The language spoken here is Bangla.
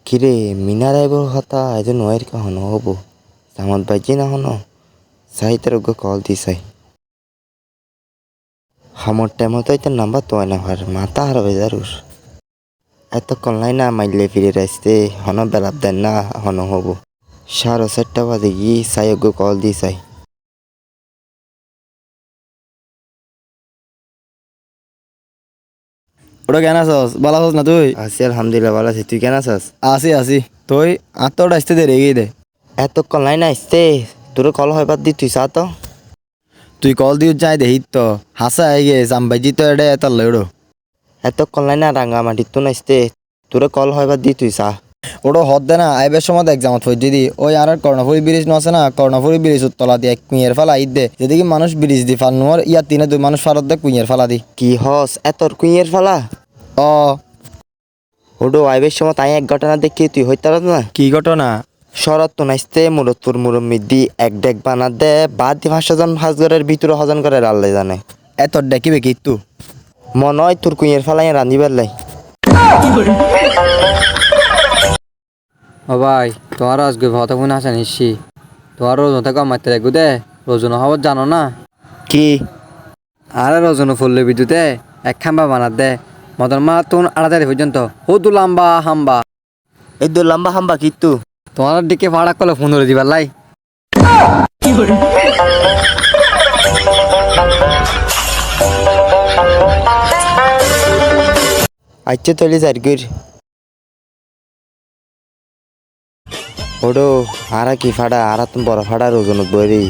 কিরে মিনার আইবর কথা এজ নয়ের কা হন হব সামত বাজি না হন সাহিত্যের কল দি চাই হামর টাইমত তোর নাম্বার তো না ভার মাথা হারা বেজারুর এত কলাই না মাইলে ফিরে রাখতে হন বেলাপ দেন না হন হব 4:30 বাজে গিয়ে সাই কল দি চাই ওটা কেন আছস ভালো আছস না তুই? আছি আলহামদুলিল্লাহ ভালো আছি তুই কেন আছিস আছি তুই আত্মটা আসতে দে রেগে দে। এত কলাই না আসতে তোর কল হইবার দি তুই চা তো তুই কল দিও যাই দে হিত তো হাসা আইগে জামবাজি তো এডে এত লড়ো এত কলাই না রাঙ্গামাটি তো নাচতে তোর কল হইবার দি তুই চা ওটা হদ দে না আইবের সময় এক্সামত ফই দিদি ওই আর কর্ণফুরি ব্রিজ আছে না কর্ণফুরি ব্রিজ তলা দিয়ে কুইয়ের ফালা ঈদ দে যেদিকে মানুষ ব্রিজ দি ফাল নোয়ার ইয়ার তিনে দুই মানুষ ফারত দে কুইয়ের ফালা দি কি হস এতর কুইয়ের ফালা অ ওডো আইবের সময় তাই এক ঘটনা দেখি তুই হইতারত না কি ঘটনা? শরৎ তো নাচতে মুরতপুর মুরম্মি দি এক ডেক বানা দে বাদ দি 500 জন হাজগরের ভিতরে হজন করে আল্লাহ জানে এত দেখিবে কি তু মনে হয় তোর কুইয়ের ফালাই রাঁধিবার লাই ও ভাই তোমার আজকে ভাত ফোন আসা নিশ্চি তোমার রোজন থেকে মারতে দেখবো দে রোজন হবার জানো না কি আরে রোজন ফুললে বিদ্যুতে এক খাম্বা বানাত দে মদন মা তুন আড়াতে পর্যন্ত ও তু লাম্বা হাম্বা এই দু লম্বা হাম্বা কিন্তু তোমার দিকে ভাড়া করলে ফোন ধরে দিবার লাই আচ্ছা তৈলি যার ওডো আরা কি ফাড়া আরা তুমি বড় ফাড়া রোজনত বই